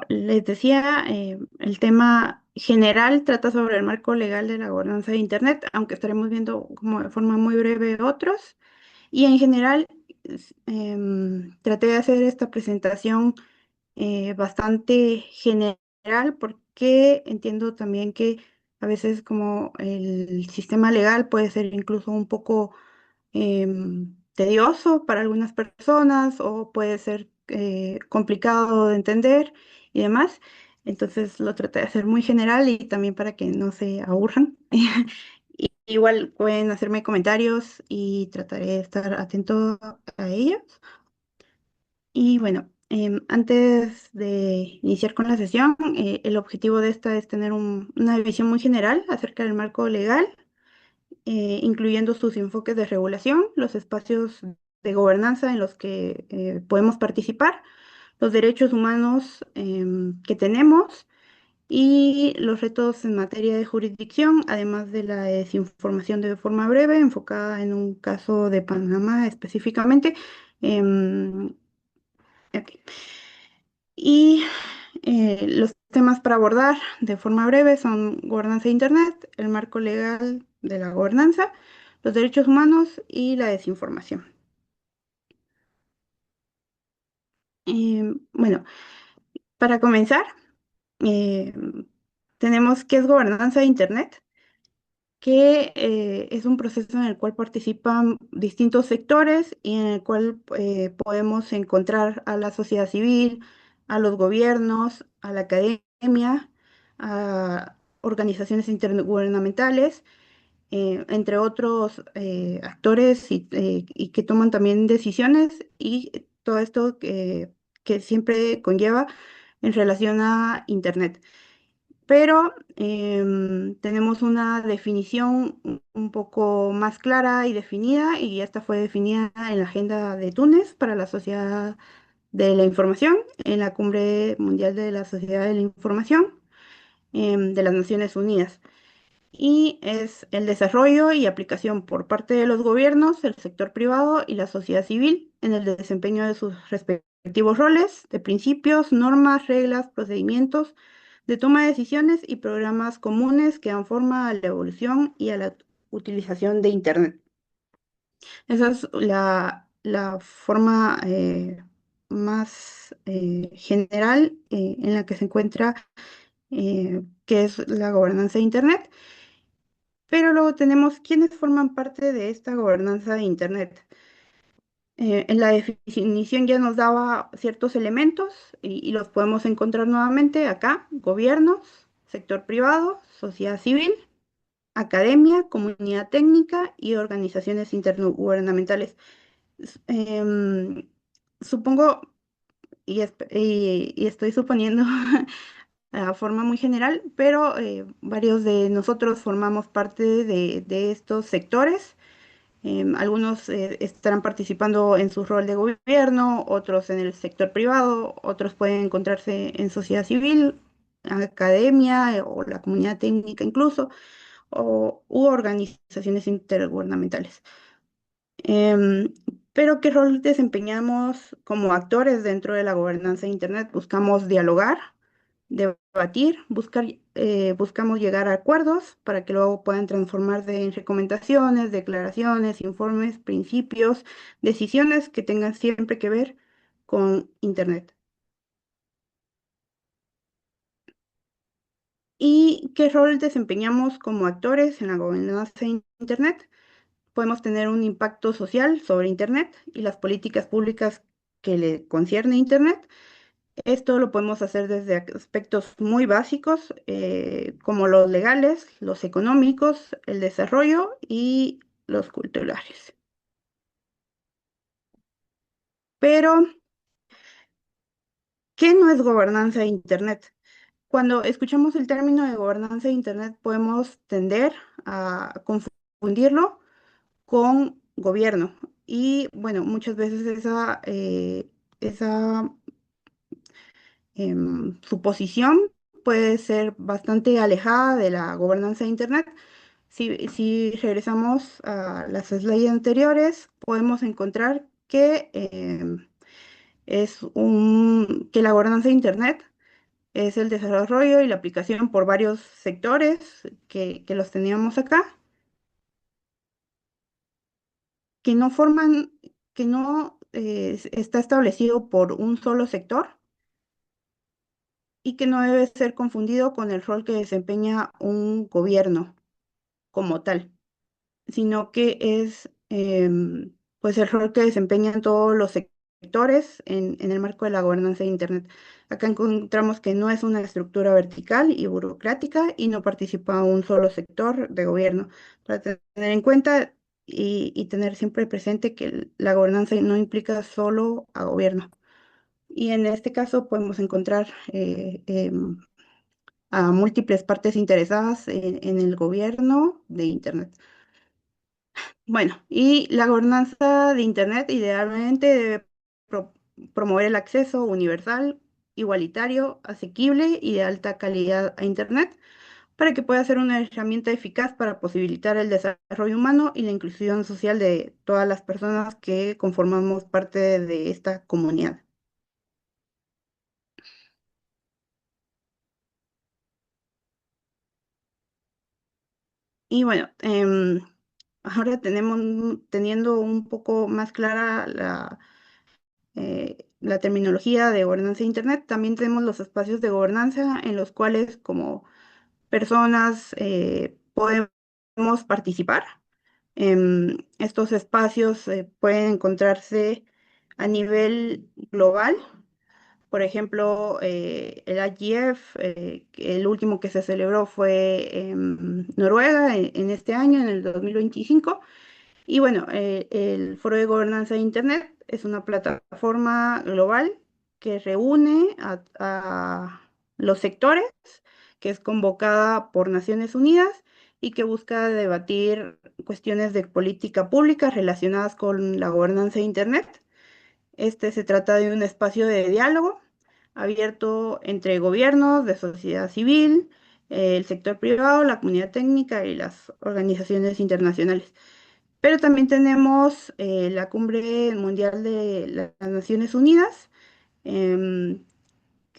les decía, el tema general trata sobre el marco legal de la gobernanza de Internet, aunque estaremos viendo como de forma muy breve otros. Y en general, traté de hacer esta presentación bastante general porque entiendo también que a veces como el sistema legal puede ser incluso un poco tedioso para algunas personas o puede ser complicado de entender y demás. Entonces lo traté de hacer muy general y también para que no se aburran. Igual pueden hacerme comentarios y trataré de estar atento a ellos. Y bueno, antes de iniciar con la sesión, el objetivo de esta es tener una visión muy general acerca del marco legal, incluyendo sus enfoques de regulación, los espacios de gobernanza en los que podemos participar, los derechos humanos que tenemos y los retos en materia de jurisdicción, además de la desinformación de forma breve, enfocada en un caso de Panamá específicamente. Em, ok. Y los temas para abordar de forma breve son gobernanza de Internet, el marco legal de la gobernanza, los derechos humanos y la desinformación. Bueno, para comenzar, eh, tenemos qué es gobernanza de Internet, que es un proceso en el cual participan distintos sectores y en el cual podemos encontrar a la sociedad civil, a los gobiernos, a la academia, a organizaciones intergubernamentales, entre otros actores y que toman también decisiones y todo esto que siempre conlleva en relación a Internet. Pero tenemos una definición un poco más clara y definida, y esta fue definida en la Agenda de Túnez para la Sociedad de la Información, en la Cumbre Mundial de la Sociedad de la Información de las Naciones Unidas. Y es el desarrollo y aplicación por parte de los gobiernos, el sector privado y la sociedad civil en el desempeño de sus respectivos roles, de principios, normas, reglas, procedimientos de toma de decisiones y programas comunes que dan forma a la evolución y a la utilización de Internet. Esa es la forma más general en la que se encuentra qué es la gobernanza de Internet. Pero luego tenemos quiénes forman parte de esta gobernanza de Internet. En la definición ya nos daba ciertos elementos y los podemos encontrar nuevamente acá: gobiernos, sector privado, sociedad civil, academia, comunidad técnica y organizaciones intergubernamentales. Em, Supongo y estoy suponiendo a forma muy general, pero varios de nosotros formamos parte de estos sectores. Algunos estarán participando en su rol de gobierno, otros en el sector privado, otros pueden encontrarse en sociedad civil, academia o la comunidad técnica incluso, u organizaciones intergubernamentales. Em, pero ¿qué rol desempeñamos como actores dentro de la gobernanza de Internet? Buscamos dialogar, debatir, buscamos llegar a acuerdos para que luego puedan transformarse en recomendaciones, declaraciones, informes, principios, decisiones que tengan siempre que ver con Internet. ¿Y qué rol desempeñamos como actores en la gobernanza de Internet? Podemos tener un impacto social sobre Internet y las políticas públicas que le concierne a Internet. Esto lo podemos hacer desde aspectos muy básicos, como los legales, los económicos, el desarrollo y los culturales. Pero, ¿qué no es gobernanza de Internet? Cuando escuchamos el término de gobernanza de Internet, podemos tender a confundirlo con gobierno. Y bueno, muchas veces esa suposición puede ser bastante alejada de la gobernanza de Internet. Si regresamos a las slides anteriores, podemos encontrar que que la gobernanza de Internet es el desarrollo y la aplicación por varios sectores que los teníamos acá, que no forman, que no está establecido por un solo sector y que no debe ser confundido con el rol que desempeña un gobierno como tal, sino que es pues el rol que desempeñan todos los sectores en el marco de la gobernanza de Internet. Acá encontramos que no es una estructura vertical y burocrática y no participa un solo sector de gobierno. Para tener en cuenta y tener siempre presente que la gobernanza no implica solo a gobierno. Y en este caso podemos encontrar a múltiples partes interesadas en el gobierno de Internet. Bueno, y la gobernanza de Internet idealmente debe pro- promover el acceso universal, igualitario, asequible y de alta calidad a Internet para que pueda ser una herramienta eficaz para posibilitar el desarrollo humano y la inclusión social de todas las personas que conformamos parte de esta comunidad. Y bueno, ahora teniendo un poco más clara la terminología de gobernanza de Internet, también tenemos los espacios de gobernanza en los cuales como personas podemos participar. Estos espacios pueden encontrarse a nivel global. Por ejemplo, el IGF, que el último que se celebró fue en Noruega en este año, en el 2025. Y bueno, el Foro de Gobernanza de Internet es una plataforma global que reúne a los sectores, que es convocada por Naciones Unidas y que busca debatir cuestiones de política pública relacionadas con la gobernanza de Internet. Este se trata de un espacio de diálogo abierto entre gobiernos, de sociedad civil, el sector privado, la comunidad técnica y las organizaciones internacionales. Pero también tenemos la Cumbre Mundial de las Naciones Unidas. Em,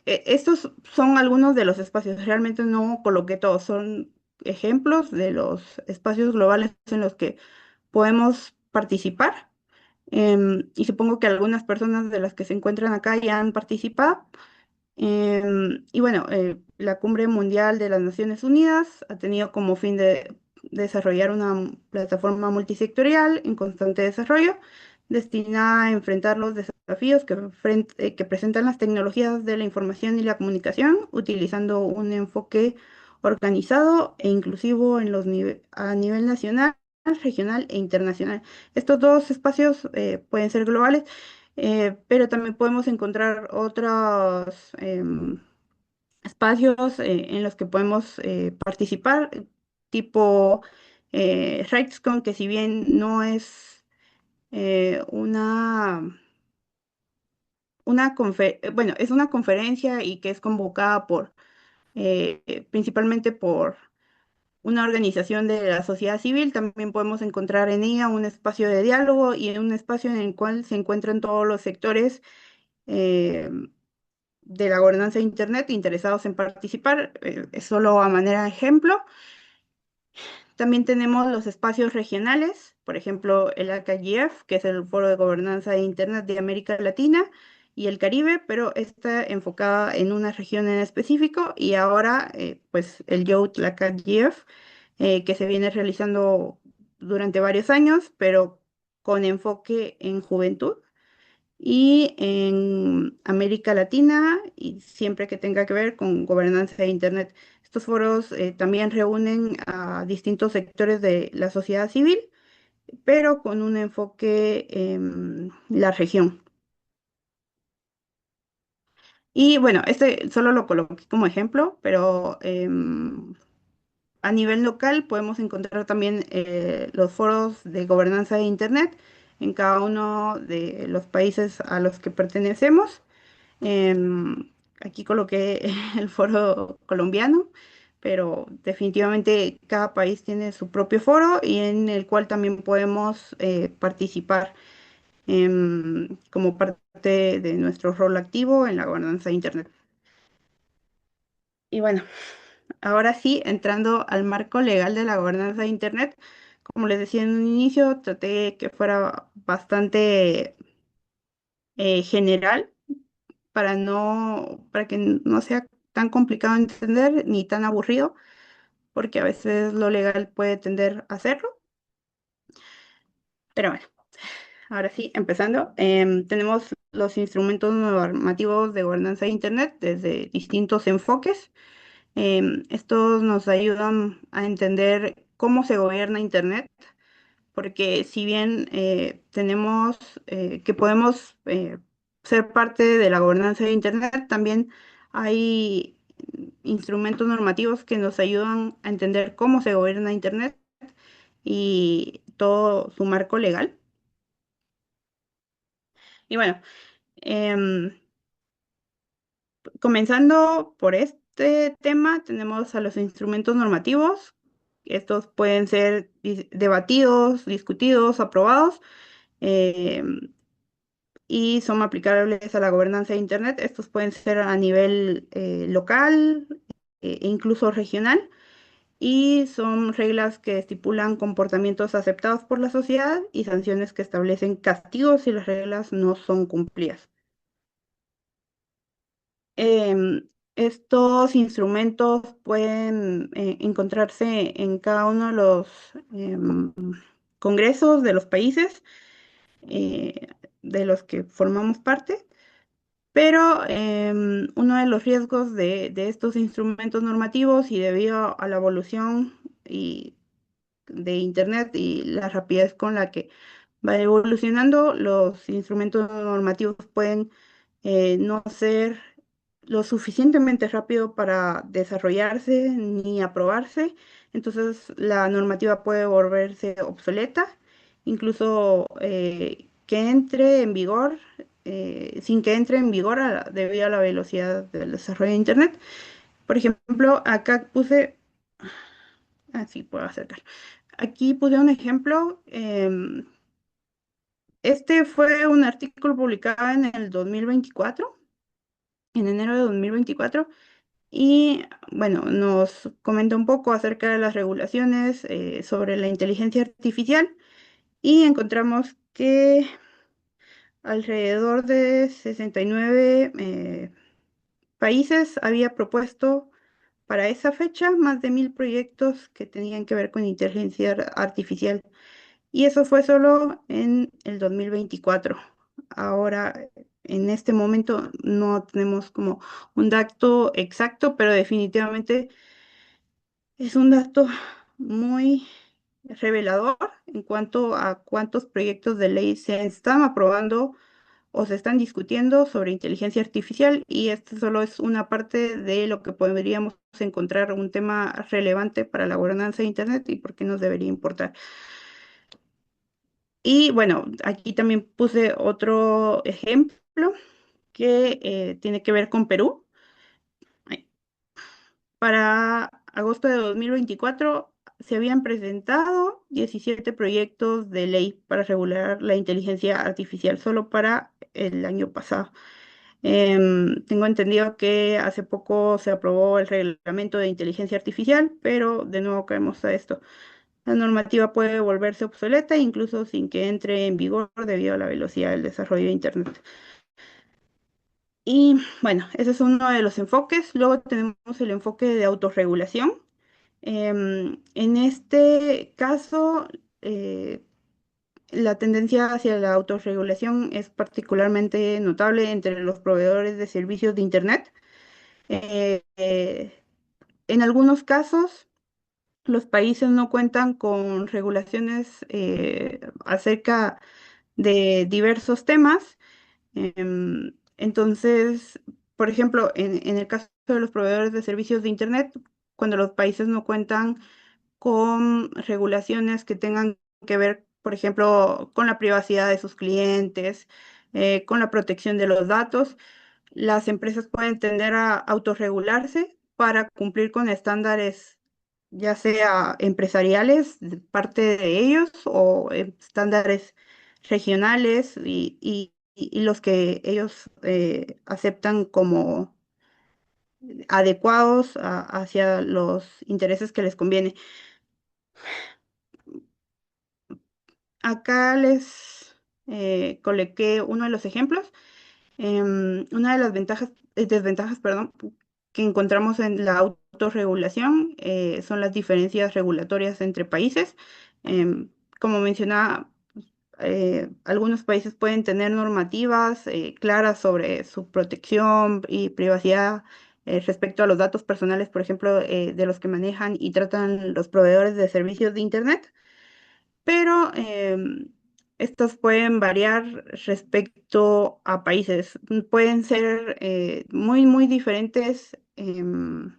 Estos son algunos de los espacios, realmente no coloqué todos, son ejemplos de los espacios globales en los que podemos participar. Y supongo que algunas personas de las que se encuentran acá ya han participado. Y bueno, la Cumbre Mundial de las Naciones Unidas ha tenido como fin de desarrollar una plataforma multisectorial en constante desarrollo, destinada a enfrentar los desafíos que presentan las tecnologías de la información y la comunicación, utilizando un enfoque organizado e inclusivo a nivel nacional, regional e internacional. Estos dos espacios pueden ser globales, pero también podemos encontrar otros espacios en los que podemos participar, tipo RightsCon, que si bien no es bueno, es una conferencia y que es convocada principalmente por una organización de la sociedad civil, también podemos encontrar en ella un espacio de diálogo y un espacio en el cual se encuentran todos los sectores eh, de la gobernanza de Internet interesados en participar. Es solo a manera de ejemplo. También tenemos los espacios regionales, por ejemplo, el AKGF, que es el Foro de Gobernanza de Internet de América Latina y el Caribe, pero está enfocada en una región en específico y ahora, pues, el YOUT, la AKGF, que se viene realizando durante varios años, pero con enfoque en juventud y en América Latina y siempre que tenga que ver con gobernanza de Internet. Estos foros también reúnen a distintos sectores de la sociedad civil, pero con un enfoque en la región. Y bueno, este solo lo coloqué como ejemplo, pero a nivel local podemos encontrar también los foros de gobernanza de Internet en cada uno de los países a los que pertenecemos. Aquí coloqué el foro colombiano, pero definitivamente cada país tiene su propio foro y en el cual también podemos participar como parte de nuestro rol activo en la gobernanza de Internet. Y bueno, ahora sí, entrando al marco legal de la gobernanza de Internet, como les decía en un inicio, traté que fuera bastante general para que no sea tan complicado de entender ni tan aburrido, porque a veces lo legal puede tender a hacerlo. Pero bueno, ahora sí, empezando, tenemos los instrumentos normativos de gobernanza de Internet desde distintos enfoques. Estos nos ayudan a entender cómo se gobierna Internet, porque si bien tenemos que podemos ser parte de la gobernanza de Internet, también hay instrumentos normativos que nos ayudan a entender cómo se gobierna Internet y todo su marco legal. Y bueno, em, comenzando por este tema, tenemos a los instrumentos normativos. Estos pueden ser debatidos, discutidos, aprobados, em, y son aplicables a la gobernanza de Internet. Estos pueden ser a nivel local e incluso regional, y son reglas que estipulan comportamientos aceptados por la sociedad y sanciones que establecen castigos si las reglas no son cumplidas. Estos instrumentos pueden encontrarse en cada uno de los em, congresos de los países eh, de los que formamos parte, pero uno de los riesgos de estos instrumentos normativos y debido a la evolución de Internet y la rapidez con la que va evolucionando, los instrumentos normativos pueden no ser lo suficientemente rápido para desarrollarse ni aprobarse. Entonces la normativa puede volverse obsoleta, incluso que entre en vigor, sin que entre en vigor debido a la velocidad del desarrollo de Internet. Por ejemplo, acá puse, así puedo acercar. Aquí puse un ejemplo. Este fue un artículo publicado en el 2024, en enero de 2024, y bueno, nos comenta un poco acerca de las regulaciones sobre la inteligencia artificial, y encontramos que alrededor de 69 países había propuesto para esa fecha más de 1.000 proyectos que tenían que ver con inteligencia artificial. Y eso fue solo en el 2024. Ahora, en este momento no tenemos como un dato exacto, pero definitivamente es un dato muy revelador en cuanto a cuántos proyectos de ley se están aprobando o se están discutiendo sobre inteligencia artificial, y esto solo es una parte de lo que podríamos encontrar un tema relevante para la gobernanza de Internet y por qué nos debería importar. Y bueno, aquí también puse otro ejemplo que tiene que ver con Perú. Ay, Para agosto de 2024 se habían presentado 17 proyectos de ley para regular la inteligencia artificial solo para el año pasado. Tengo entendido que hace poco se aprobó el reglamento de inteligencia artificial, pero de nuevo caemos a esto. La normativa puede volverse obsoleta incluso sin que entre en vigor debido a la velocidad del desarrollo de Internet. Y bueno, ese es uno de los enfoques. Luego tenemos el enfoque de autorregulación. En este caso, eh, la tendencia hacia la autorregulación es particularmente notable entre los proveedores de servicios de Internet. Eh, eh, en algunos casos, los países no cuentan con regulaciones acerca de diversos temas. Entonces, por ejemplo, en el caso de los proveedores de servicios de Internet, cuando los países no cuentan con regulaciones que tengan que ver, por ejemplo, con la privacidad de sus clientes, con la protección de los datos, las empresas pueden tender a autorregularse para cumplir con estándares, ya sea empresariales de parte de ellos o estándares regionales y los que ellos aceptan como adecuados hacia los intereses que les conviene. Acá les coloqué uno de los ejemplos. Una de las desventajas, perdón, que encontramos en la autorregulación son las diferencias regulatorias entre países. Como mencionaba, algunos países pueden tener normativas claras sobre su protección y privacidad respecto a los datos personales, por ejemplo, de los que manejan y tratan los proveedores de servicios de Internet, pero estos pueden variar respecto a países. Pueden ser muy, muy diferentes en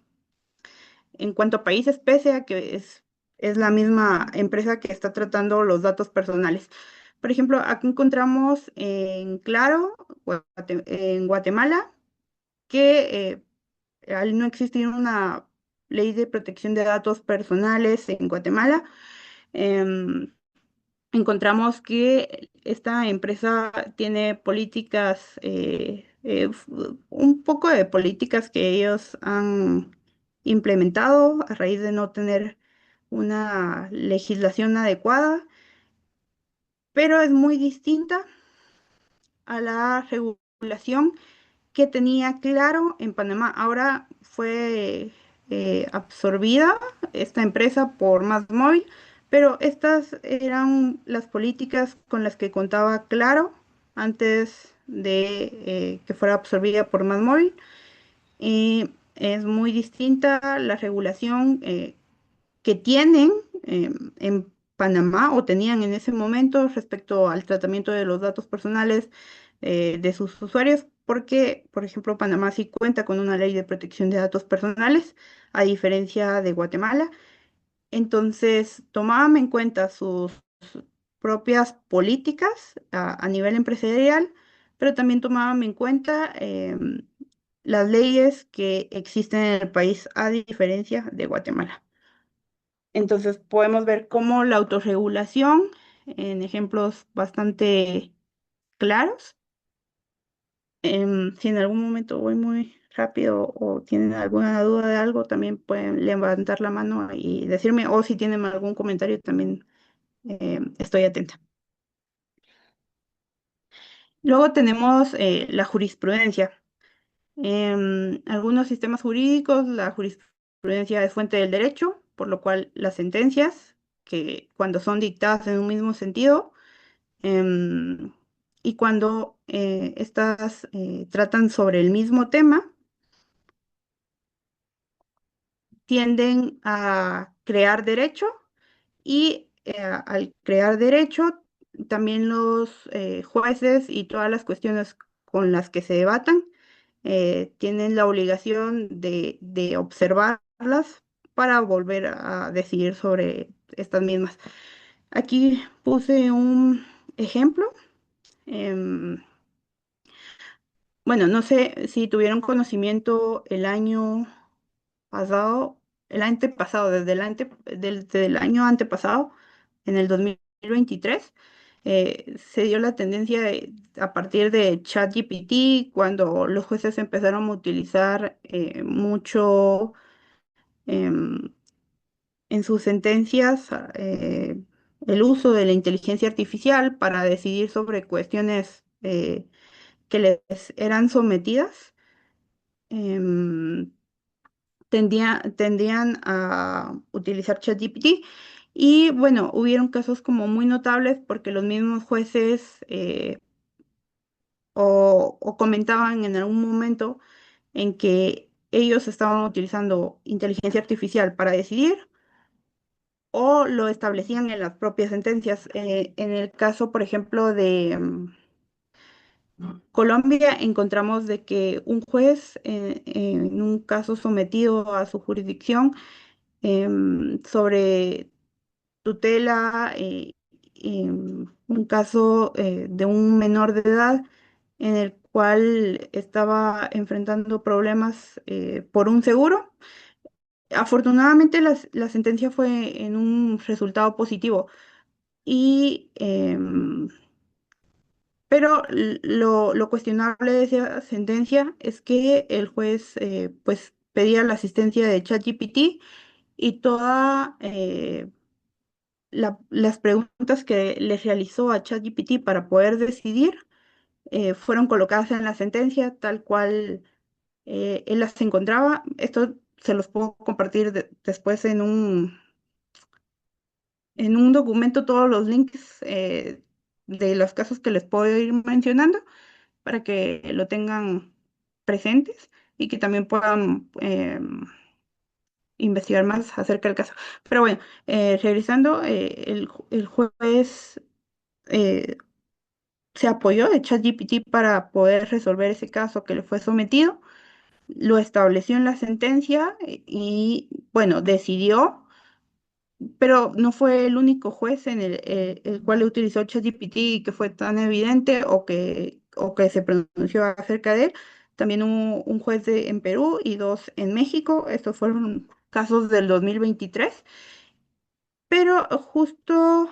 cuanto a países, pese a que es la misma empresa que está tratando los datos personales. Por ejemplo, aquí encontramos en Claro, en Guatemala, que al no existir una ley de protección de datos personales en Guatemala, em, encontramos que esta empresa tiene políticas, un poco de políticas que ellos han implementado a raíz de no tener una legislación adecuada, pero es muy distinta a la regulación que tenía Claro en Panamá. Ahora fue absorbida esta empresa por Más Móvil, pero estas eran las políticas con las que contaba Claro antes de que fuera absorbida por Más Móvil. Y es muy distinta la regulación que tienen en Panamá o tenían en ese momento respecto al tratamiento de los datos personales de sus usuarios, porque, por ejemplo, Panamá sí cuenta con una ley de protección de datos personales, a diferencia de Guatemala. Entonces, tomaban en cuenta sus propias políticas a nivel empresarial, pero también tomaban en cuenta las leyes que existen en el país, a diferencia de Guatemala. Entonces podemos ver cómo la autorregulación, en ejemplos bastante claros, si en algún momento voy muy rápido o tienen alguna duda de algo, también pueden levantar la mano y decirme, o si tienen algún comentario, también estoy atenta. Luego tenemos la jurisprudencia. En algunos sistemas jurídicos, la jurisprudencia es fuente del derecho, por lo cual las sentencias, que cuando son dictadas en un mismo sentido, em, y cuando estas tratan sobre el mismo tema, tienden a crear derecho y al crear derecho, también los jueces y todas las cuestiones con las que se debatan tienen la obligación de observarlas para volver a decidir sobre estas mismas. Aquí puse un ejemplo. em, bueno, no sé si tuvieron conocimiento el año pasado, el antepasado, desde el año antepasado, en el 2023, se dio la tendencia a partir de ChatGPT, cuando los jueces empezaron a utilizar mucho em, en sus sentencias el uso de la inteligencia artificial para decidir sobre cuestiones que les eran sometidas. em, tendían a utilizar ChatGPT y bueno, hubieron casos como muy notables porque los mismos jueces o comentaban en algún momento en que ellos estaban utilizando inteligencia artificial para decidir o lo establecían en las propias sentencias. En el caso, por ejemplo, de Colombia, encontramos de que un juez en un caso sometido a su jurisdicción sobre tutela, un caso de un menor de edad en el cual estaba enfrentando problemas por un seguro. Afortunadamente la sentencia fue en un resultado positivo y pero lo cuestionable de esa sentencia es que el juez pues pedía la asistencia de ChatGPT y todas las preguntas que le realizó a ChatGPT para poder decidir fueron colocadas en la sentencia tal cual él las encontraba. Esto se los puedo compartir después en un documento, todos los links de los casos que les puedo ir mencionando para que lo tengan presentes y que también puedan investigar más acerca del caso. Pero bueno, regresando, el juez eh, se apoyó de ChatGPT para poder resolver ese caso que le fue sometido, lo estableció en la sentencia y, bueno, decidió, pero no fue el único juez en el cual utilizó ChatGPT y que fue tan evidente o que se pronunció acerca de él. También hubo un juez en Perú y dos en México. Estos fueron casos del 2023. Pero justo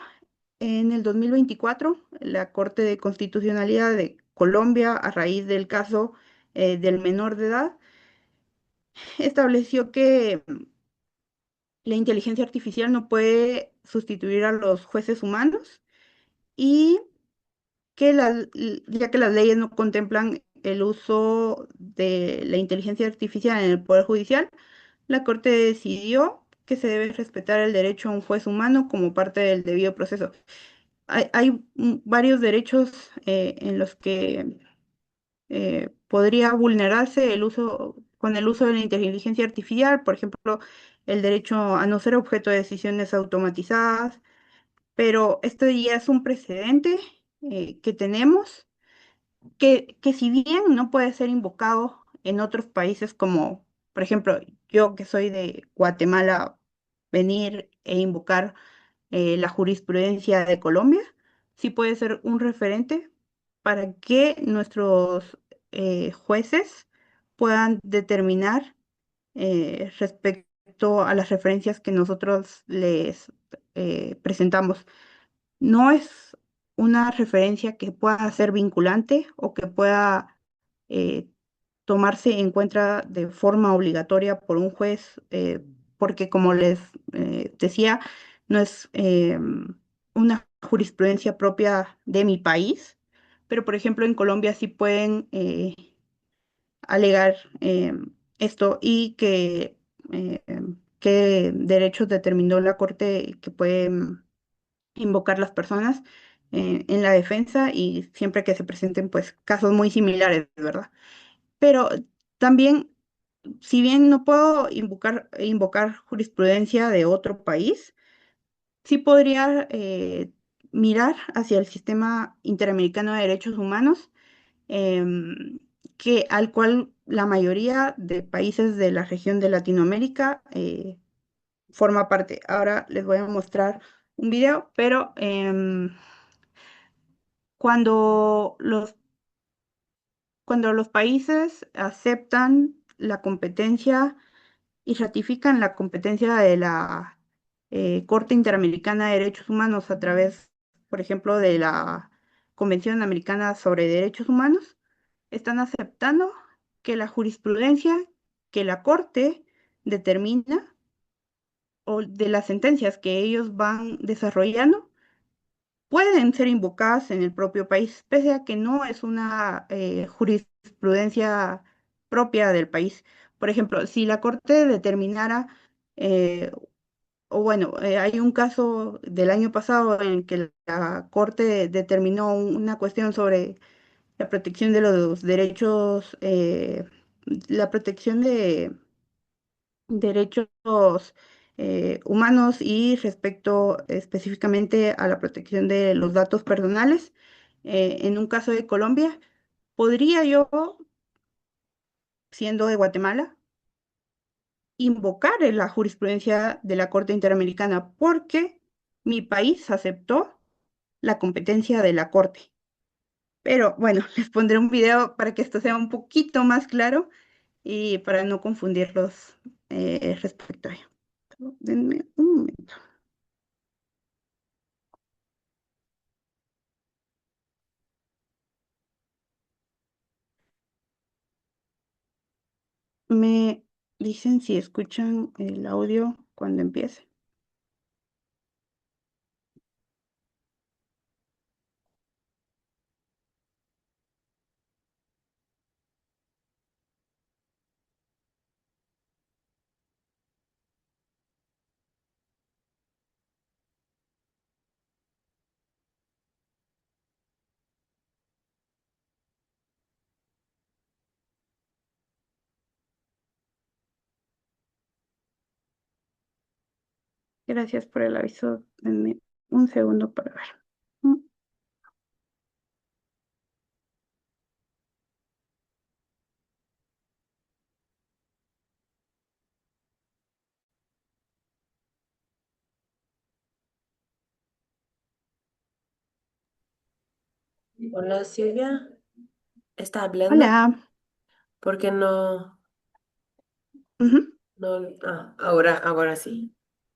en el 2024, la Corte de Constitucionalidad de Colombia, a raíz del caso del menor de edad, estableció que la inteligencia artificial no puede sustituir a los jueces humanos y que ya que las leyes no contemplan el uso de la inteligencia artificial en el Poder Judicial, la Corte decidió que se debe respetar el derecho a un juez humano como parte del debido proceso. Hay varios derechos en los que podría vulnerarse con el uso de la inteligencia artificial, por ejemplo, el derecho a no ser objeto de decisiones automatizadas, pero esto ya es un precedente que tenemos, que si bien no puede ser invocado en otros países como, por ejemplo, yo que soy de Guatemala, venir e invocar la jurisprudencia de Colombia, sí puede ser un referente para que nuestros jueces puedan determinar respecto a las referencias que nosotros les presentamos. No es una referencia que pueda ser vinculante o que pueda eh, tomarse en cuenta de forma obligatoria por un juez, porque como les decía, no es una jurisprudencia propia de mi país, pero por ejemplo en Colombia sí pueden alegar esto y qué derechos determinó la Corte que pueden invocar las personas en la defensa y siempre que se presenten pues casos muy similares, ¿verdad? Pero también, si bien no puedo invocar jurisprudencia de otro país, sí podría mirar hacia el sistema interamericano de derechos humanos, em, al cual la mayoría de países de la región de Latinoamérica forma parte. Ahora les voy a mostrar un video, pero cuando cuando los países aceptan la competencia y ratifican la competencia de la Corte Interamericana de Derechos Humanos a través, por ejemplo, de la Convención Americana sobre Derechos Humanos, están aceptando que la jurisprudencia que la Corte determina o de las sentencias que ellos van desarrollando pueden ser invocadas en el propio país, pese a que no es una jurisprudencia propia del país. Por ejemplo, si la Corte determinara, eh, o bueno, hay un caso del año pasado en que la Corte determinó una cuestión sobre la protección de los derechos, la protección de derechos humanos y respecto específicamente a la protección de los datos personales. En un caso de Colombia, ¿podría yo, siendo de Guatemala, invocar la jurisprudencia de la Corte Interamericana porque mi país aceptó la competencia de la Corte? Pero bueno, les pondré un video para que esto sea un poquito más claro y para no confundirlos respecto a ello. Denme un momento. Me dicen si escuchan el audio cuando empiece. Gracias por el aviso. Denme un segundo para ver. Mm, Hola Silvia, ¿está hablando? Hola. Porque no, Ujú. ahora sí,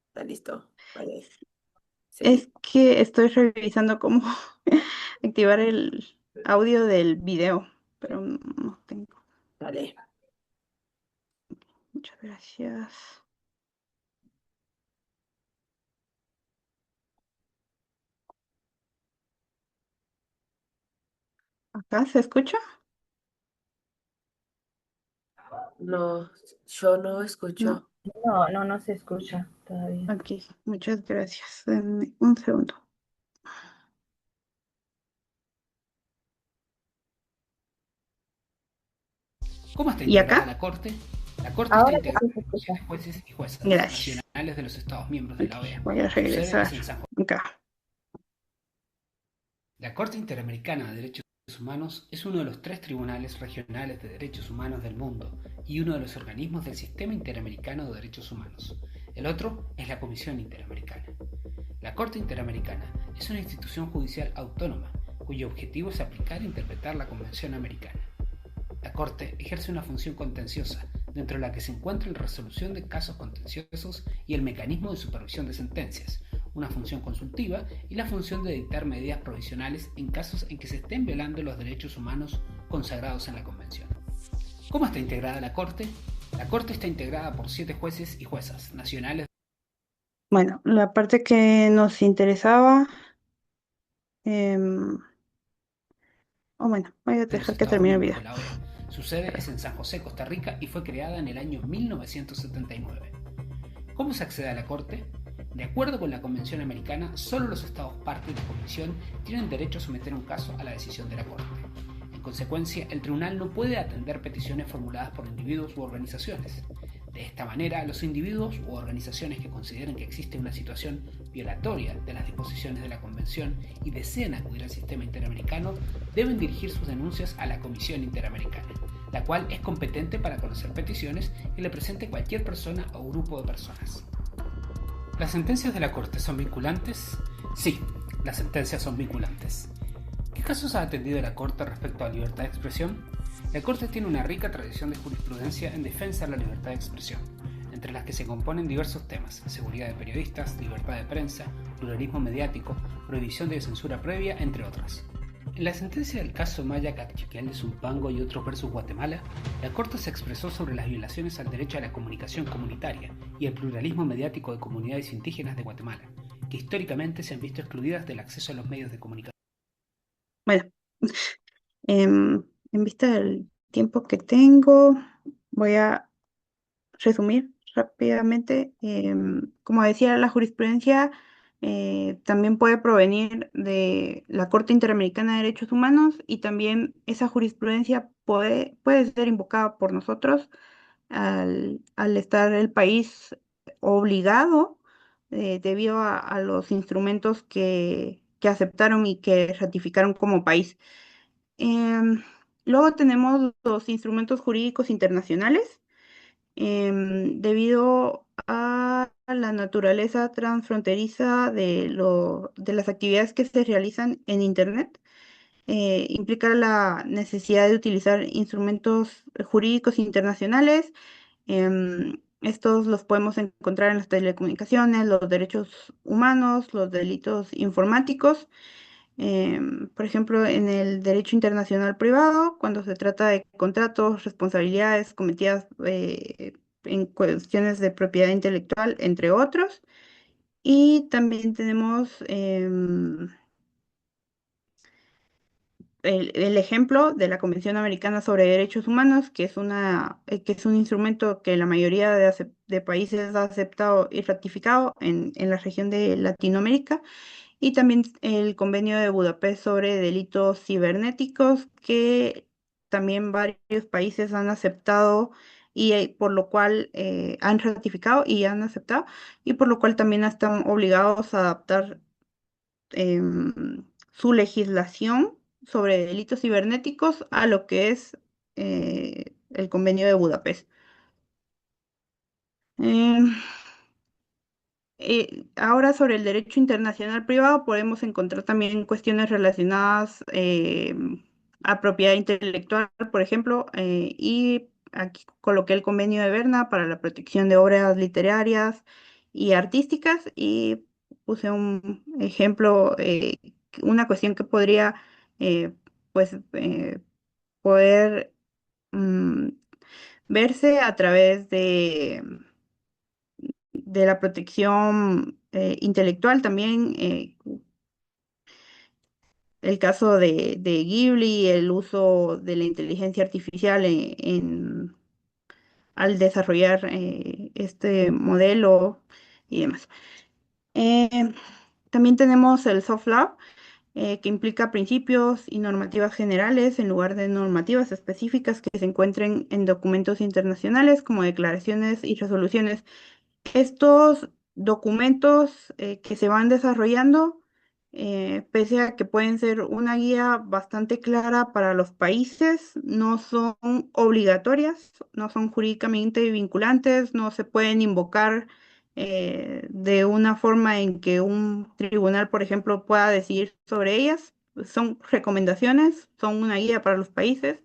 está listo. Vale, Es seguí. que estoy revisando cómo activar el audio del video, pero no tengo. Dale. Muchas gracias. ¿Acá se escucha? No, yo no escucho. No. No, no, no se escucha todavía. Aquí. Muchas gracias. Denme un segundo. ¿Cómo está ¿Y integrada acá? la Corte? La Corte está Ahora integrada sí se por escucha. 7 jueces y juezas Gracias. nacionales de los Estados miembros de Ok, la OEA. voy a Su sede regresar es en San Juan. acá. La Corte Interamericana de Derechos Humanos es uno de los 3 tribunales regionales de derechos humanos del mundo y uno de los organismos del Sistema Interamericano de Derechos Humanos. El otro es la Comisión Interamericana. La Corte Interamericana es una institución judicial autónoma cuyo objetivo es aplicar e interpretar la Convención Americana. La Corte ejerce una función contenciosa, dentro de la que se encuentra la resolución de casos contenciosos y el mecanismo de supervisión de sentencias, una función consultiva y la función de dictar medidas provisionales en casos en que se estén violando los derechos humanos consagrados en la Convención. ¿Cómo está integrada la Corte? La Corte está integrada por 7 jueces y juezas nacionales Bueno, la parte que nos interesaba, em, bueno, voy a de los dejar que Estados termine el miembros video. de la OEA. Su sede es en San José, Costa Rica y fue creada en el año 1979. ¿Cómo se accede a la Corte? De acuerdo con la Convención Americana, solo los Estados parte de la Convención tienen derecho a someter un caso a la decisión de la Corte. En consecuencia, el tribunal no puede atender peticiones formuladas por individuos u organizaciones. De esta manera, los individuos u organizaciones que consideren que existe una situación violatoria de las disposiciones de la Convención y deseen acudir al sistema interamericano deben dirigir sus denuncias a la Comisión Interamericana, la cual es competente para conocer peticiones que le presente cualquier persona o grupo de personas. ¿Las sentencias de la Corte son vinculantes? Sí, las sentencias son vinculantes. ¿Qué casos ha atendido la Corte respecto a libertad de expresión? La Corte tiene una rica tradición de jurisprudencia en defensa de la libertad de expresión, entre las que se componen diversos temas: seguridad de periodistas, libertad de prensa, pluralismo mediático, prohibición de censura previa, entre otras. En la sentencia del caso Maya Cachiquial de Zumpango y otros versus Guatemala, la Corte se expresó sobre las violaciones al derecho a la comunicación comunitaria y el pluralismo mediático de comunidades indígenas de Guatemala, que históricamente se han visto excluidas del acceso a los medios de comunicación. Bueno, en vista del tiempo que tengo, voy a resumir rápidamente. Como decía, la jurisprudencia también puede provenir de la Corte Interamericana de Derechos Humanos y también esa jurisprudencia puede ser invocada por nosotros al estar el país obligado debido a los instrumentos que aceptaron y que ratificaron como país. Em, Luego tenemos los instrumentos jurídicos internacionales. Debido a la naturaleza transfronteriza de las actividades que se realizan en Internet, implica la necesidad de utilizar instrumentos jurídicos internacionales. Estos los podemos encontrar en las telecomunicaciones, los derechos humanos, los delitos informáticos. Por ejemplo, en el derecho internacional privado, cuando se trata de contratos, responsabilidades cometidas en cuestiones de propiedad intelectual, entre otros. Y también tenemos el ejemplo de la Convención Americana sobre Derechos Humanos, que es un instrumento que la mayoría de países ha aceptado y ratificado en la región de Latinoamérica, y también el Convenio de Budapest sobre delitos cibernéticos, que también varios países han aceptado y por lo cual han ratificado y han aceptado, y por lo cual también están obligados a adaptar su legislación sobre delitos cibernéticos a lo que es el Convenio de Budapest. Em, Ahora sobre el derecho internacional privado podemos encontrar también cuestiones relacionadas a propiedad intelectual, por ejemplo, y aquí coloqué el convenio de Berna para la protección de obras literarias y artísticas, y puse un ejemplo, una cuestión que podría eh, pues poder mm, verse a través de la protección intelectual también, el caso de Ghibli, el uso de la inteligencia artificial al desarrollar este modelo y demás. Eh, También tenemos el soft law, que implica principios y normativas generales en lugar de normativas específicas que se encuentren en documentos internacionales como declaraciones y resoluciones. Estos documentos que se van desarrollando, pese a que pueden ser una guía bastante clara para los países, no son obligatorias, no son jurídicamente vinculantes, no se pueden invocar de una forma en que un tribunal, por ejemplo, pueda decidir sobre ellas. Son recomendaciones, son una guía para los países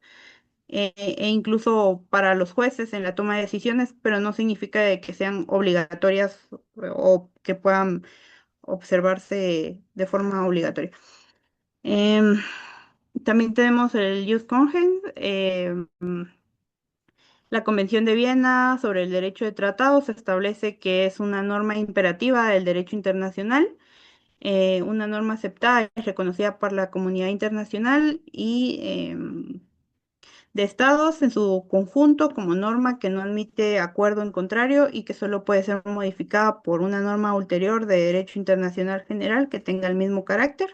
e incluso para los jueces en la toma de decisiones, pero no significa de que sean obligatorias o que puedan observarse de forma obligatoria. Em, También tenemos el Jus Cogens, la Convención de Viena sobre el derecho de tratados establece que es una norma imperativa del derecho internacional, una norma aceptada y reconocida por la comunidad internacional y de estados en su conjunto como norma que no admite acuerdo en contrario y que solo puede ser modificada por una norma ulterior de derecho internacional general que tenga el mismo carácter.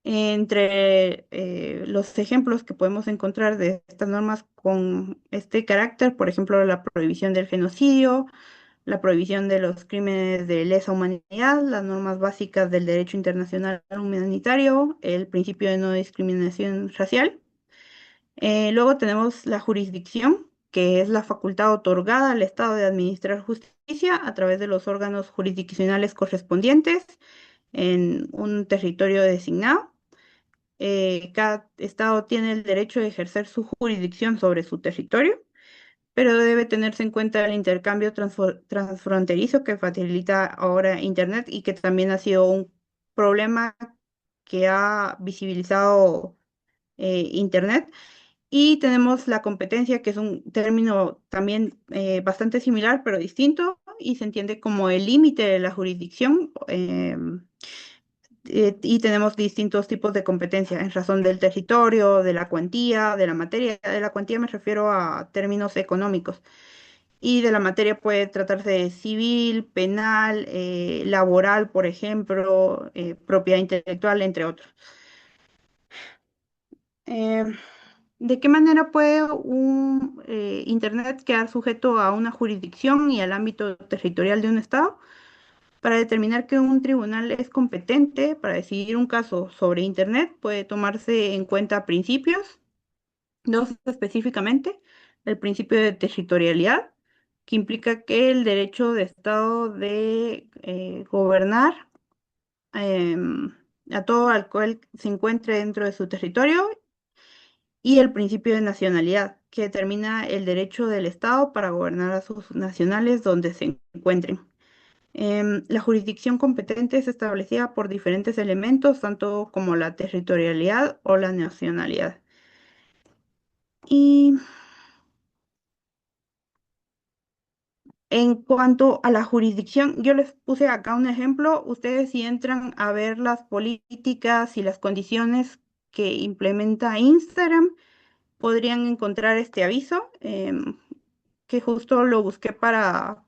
Entre los ejemplos que podemos encontrar de estas normas con este carácter, por ejemplo, la prohibición del genocidio, la prohibición de los crímenes de lesa humanidad, las normas básicas del derecho internacional humanitario, el principio de no discriminación racial. Luego tenemos la jurisdicción, que es la facultad otorgada al Estado de administrar justicia a través de los órganos jurisdiccionales correspondientes en un territorio designado. Cada Estado tiene el derecho de ejercer su jurisdicción sobre su territorio, pero debe tenerse en cuenta el intercambio transfronterizo que facilita ahora Internet y que también ha sido un problema que ha visibilizado Internet. Y tenemos la competencia, que es un término también bastante similar, pero distinto, y se entiende como el límite de la jurisdicción. Y tenemos distintos tipos de competencia en razón del territorio, de la cuantía, de la materia. De la cuantía me refiero a términos económicos. Y de la materia puede tratarse de civil, penal, laboral, por ejemplo, propiedad intelectual, entre otros. Eh, ¿De qué manera puede un Internet quedar sujeto a una jurisdicción y al ámbito territorial de un Estado? Para determinar que un tribunal es competente para decidir un caso sobre Internet, puede tomarse en cuenta principios, dos específicamente: el principio de territorialidad, que implica que el derecho de Estado de gobernar a todo al cual se encuentre dentro de su territorio, y el principio de nacionalidad, que determina el derecho del Estado para gobernar a sus nacionales donde se encuentren. La jurisdicción competente es establecida por diferentes elementos, tanto como la territorialidad o la nacionalidad. Y En cuanto a la jurisdicción, yo les puse acá un ejemplo. Ustedes si entran a ver las políticas y las condiciones que implementa Instagram, podrían encontrar este aviso, que justo lo busqué para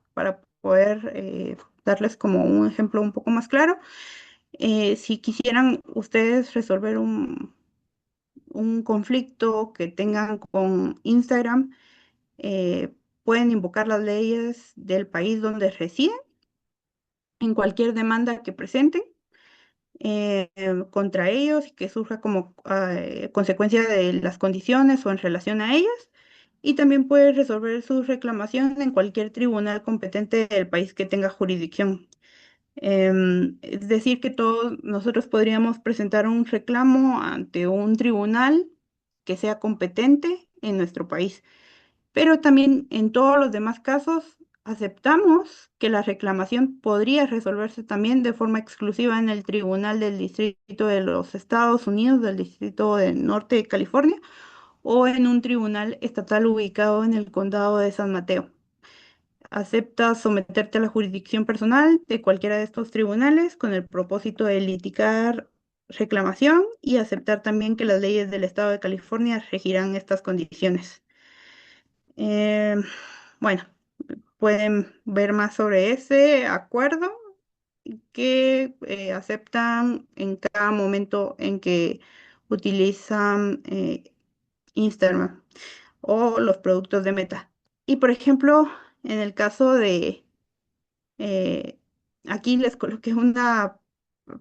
poder darles como un ejemplo un poco más claro. Si quisieran ustedes resolver un conflicto que tengan con Instagram, eh, pueden invocar las leyes del país donde residen en cualquier demanda que presenten contra ellos y que surja como consecuencia de las condiciones o en relación a ellas. Y también puede resolver su reclamación en cualquier tribunal competente del país que tenga jurisdicción. Es decir, que todos nosotros podríamos presentar un reclamo ante un tribunal que sea competente en nuestro país. Pero también en todos los demás casos aceptamos que la reclamación podría resolverse también de forma exclusiva en el Tribunal del Distrito de los Estados Unidos, del Distrito del Norte de California, o en un tribunal estatal ubicado en el condado de San Mateo. Aceptas someterte a la jurisdicción personal de cualquiera de estos tribunales con el propósito de litigar reclamación y aceptar también que las leyes del estado de California regirán estas condiciones. Eh, bueno, pueden ver más sobre ese acuerdo que aceptan en cada momento en que utilizan Instagram o los productos de Meta. Y por ejemplo, en el caso de, eh, aquí les coloqué una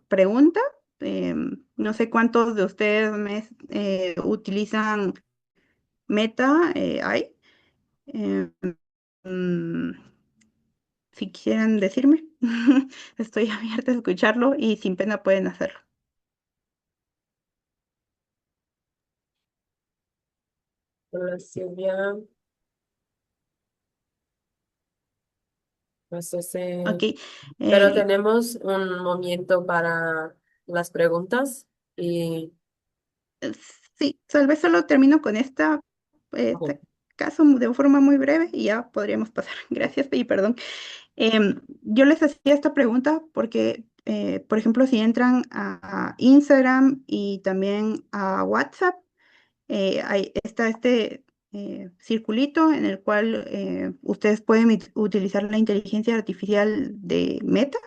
pregunta. No sé cuántos de ustedes utilizan Meta hay. Eh, mm, si quisieran decirme, estoy abierta a escucharlo y sin pena pueden hacerlo. Hola, Silvia. No sé Ok, pero eh, tenemos un momento para las preguntas y eh, sí, tal vez solo termino con oh, este caso de forma muy breve y ya podríamos pasar. Gracias y perdón. Yo les hacía esta pregunta porque, por ejemplo, si entran a Instagram y también a WhatsApp, ahí está este circulito en el cual ustedes pueden utilizar la inteligencia artificial de Meta,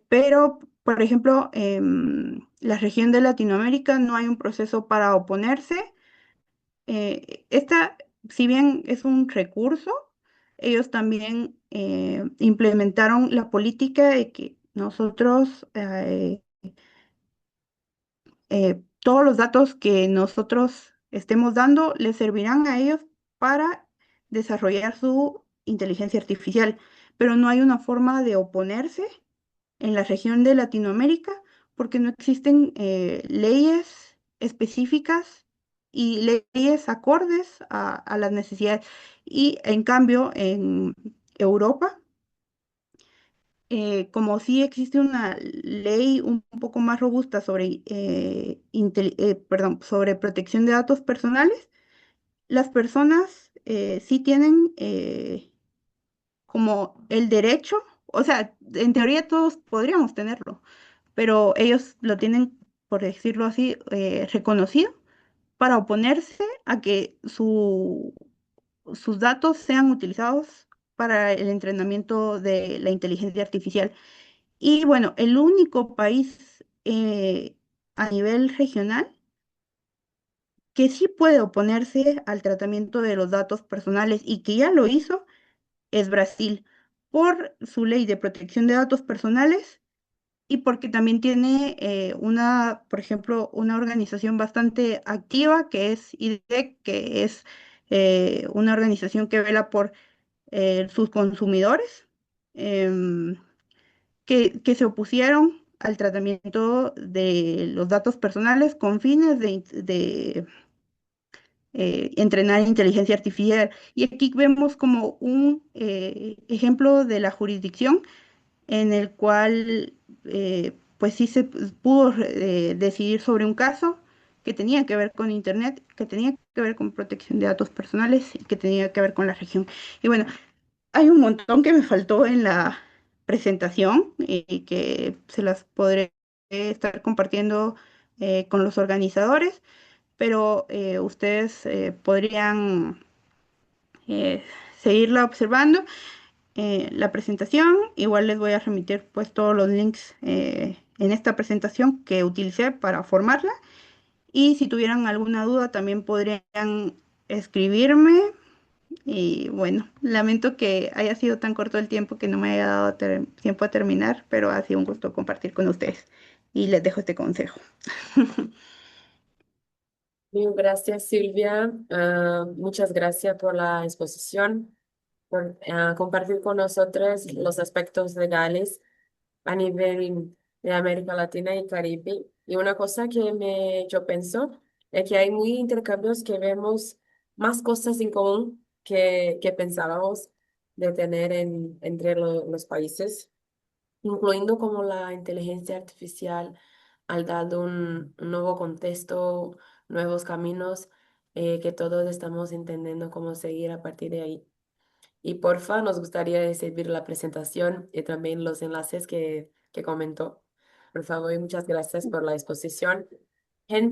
pero, por ejemplo, en la región de Latinoamérica no hay un proceso para oponerse. Esta, si bien es un recurso, ellos también implementaron la política de que nosotros todos los datos que nosotros estemos dando les servirán a ellos para desarrollar su inteligencia artificial, pero no hay una forma de oponerse en la región de Latinoamérica porque no existen leyes específicas y leyes acordes a las necesidades. Y en cambio, en Europa, como sí existe una ley un poco más robusta sobre, perdón, sobre protección de datos personales, las personas sí tienen como el derecho, o sea, en teoría todos podríamos tenerlo, pero ellos lo tienen, por decirlo así, reconocido para oponerse a que sus datos sean utilizados para el entrenamiento de la inteligencia artificial. Y bueno, el único país a nivel regional que sí puede oponerse al tratamiento de los datos personales y que ya lo hizo es Brasil por su ley de protección de datos personales y porque también tiene por ejemplo, una organización bastante activa que es IDEC, que es una organización que vela por sus consumidores. em, que se opusieron al tratamiento de los datos personales con fines de entrenar inteligencia artificial. Y aquí vemos como un ejemplo de la jurisdicción en el cual pues sí se pudo decidir sobre un caso que tenía que ver con Internet, que tenía que ver con protección de datos personales y que tenía que ver con la región. Y bueno, hay un montón que me faltó en la presentación y que se las podré estar compartiendo con los organizadores, pero ustedes podrían eh, seguirla observando la presentación. Igual les voy a remitir pues todos los links en esta presentación que utilicé para formarla. Y si tuvieran alguna duda también podrían escribirme. Y bueno, lamento que haya sido tan corto el tiempo que no me haya dado tiempo a terminar, pero ha sido un gusto compartir con ustedes y les dejo este consejo. Bien, gracias, Silvia. Muchas gracias por la exposición, por compartir con nosotros los aspectos legales a nivel de América Latina y Caribe. Y una cosa que yo pienso es que hay muy intercambios que vemos más cosas en común que pensábamos de tener entre los países, incluyendo como la inteligencia artificial al dar un nuevo contexto, nuevos caminos, que todos estamos entendiendo cómo seguir a partir de ahí. Y porfa, nos gustaría recibir la presentación y también los enlaces que comentó. Por favor, y muchas gracias por la exposición. Gente.